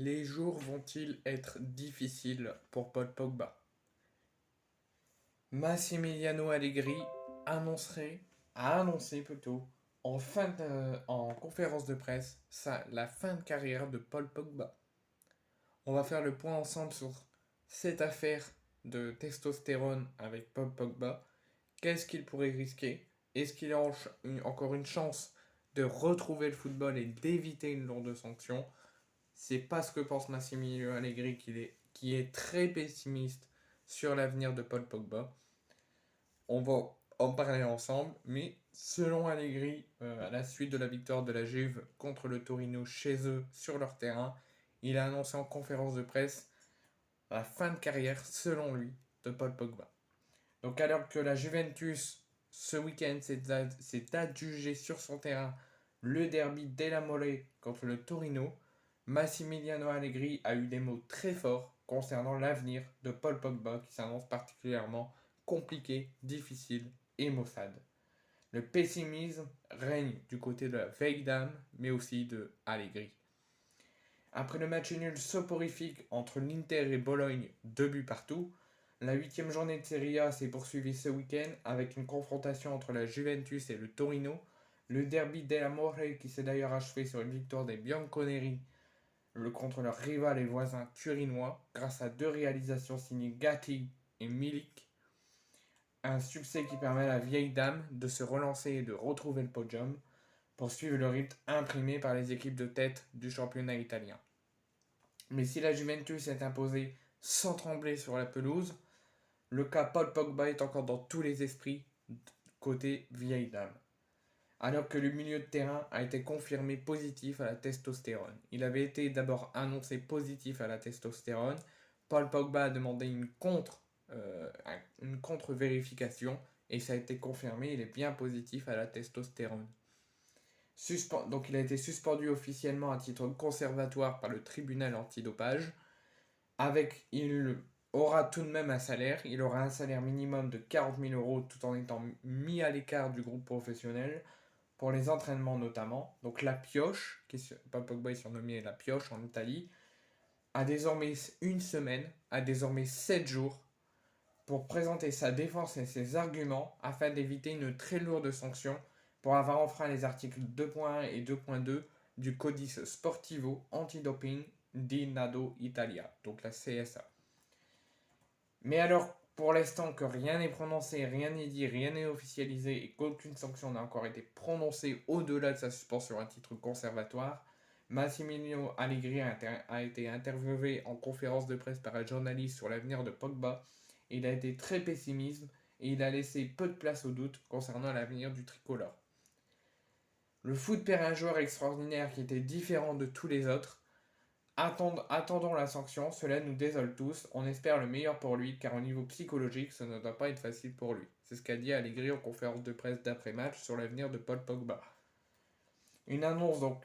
Les jours vont-ils être difficiles pour Paul Pogba? Massimiliano Allegri a annoncé plutôt en conférence de presse la fin de carrière de Paul Pogba. On va faire le point ensemble sur cette affaire de testostérone avec Paul Pogba. Qu'est-ce qu'il pourrait risquer? Est-ce qu'il a encore une chance de retrouver le football et d'éviter une lourde sanction? C'est pas ce que pense Massimiliano Allegri qui est très pessimiste sur l'avenir de Paul Pogba. On va en parler ensemble, mais selon Allegri, à la suite de la victoire de la Juve contre le Torino chez eux sur leur terrain, il a annoncé en conférence de presse la fin de carrière, selon lui, de Paul Pogba. Donc alors que la Juventus, ce week-end, s'est adjugé sur son terrain le derby della Mole contre le Torino, Massimiliano Allegri a eu des mots très forts concernant l'avenir de Paul Pogba qui s'annonce particulièrement compliqué, difficile et maussade. Le pessimisme règne du côté de la vieille dame, mais aussi de Allegri. Après le match nul soporifique entre l'Inter et Bologne, 2 buts partout, la 8e journée de Serie A s'est poursuivie ce week-end avec une confrontation entre la Juventus et le Torino, le derby della More qui s'est d'ailleurs achevé sur une victoire des Bianconeri contre leur rival et voisin turinois grâce à 2 réalisations signées Gatti et Milik. Un succès qui permet à la vieille dame de se relancer et de retrouver le podium pour suivre le rythme imprimé par les équipes de tête du championnat italien. Mais si la Juventus est imposée sans trembler sur la pelouse, le cas Paul Pogba est encore dans tous les esprits côté vieille dame. Alors que le milieu de terrain a été confirmé positif à la testostérone. Il avait été d'abord annoncé positif à la testostérone. Paul Pogba a demandé une contre-vérification et ça a été confirmé, il est bien positif à la testostérone. Donc il a été suspendu officiellement à titre conservatoire par le tribunal antidopage. Il aura tout de même un salaire. Il aura un salaire minimum de 40 000 euros tout en étant mis à l'écart du groupe professionnel pour les entraînements notamment. Donc la Pioche, Paul Pogba est surnommé la Pioche en Italie, a désormais une semaine, a désormais 7 jours pour présenter sa défense et ses arguments afin d'éviter une très lourde sanction pour avoir enfreint les articles 2.1 et 2.2 du Codice Sportivo Antidoping di Nado Italia, donc la CSA. Mais alors, pour l'instant que rien n'est prononcé, rien n'est dit, rien n'est officialisé et qu'aucune sanction n'a encore été prononcée au-delà de sa suspension à titre conservatoire, Massimiliano Allegri a été interviewé en conférence de presse par un journaliste sur l'avenir de Pogba. Il a été très pessimiste et il a laissé peu de place au doute concernant l'avenir du tricolore. Le foot perd un joueur extraordinaire qui était différent de tous les autres. Attendons la sanction, cela nous désole tous. On espère le meilleur pour lui car au niveau psychologique, ça ne doit pas être facile pour lui. C'est ce qu'a dit Allegri en conférence de presse d'après-match sur l'avenir de Paul Pogba. Une annonce donc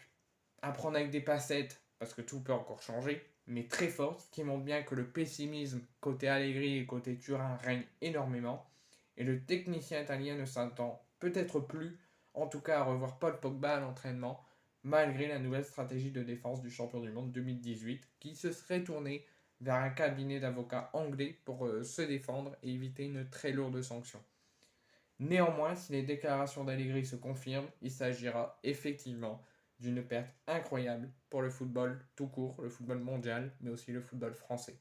à prendre avec des pincettes parce que tout peut encore changer, mais très forte, qui montre bien que le pessimisme côté Allegri et côté Turin règne énormément, et le technicien italien ne s'attend peut-être plus, en tout cas à revoir Paul Pogba à l'entraînement, malgré la nouvelle stratégie de défense du champion du monde 2018, qui se serait tourné vers un cabinet d'avocats anglais pour se défendre et éviter une très lourde sanction. Néanmoins, si les déclarations d'Allegri se confirment, il s'agira effectivement d'une perte incroyable pour le football tout court, le football mondial, mais aussi le football français.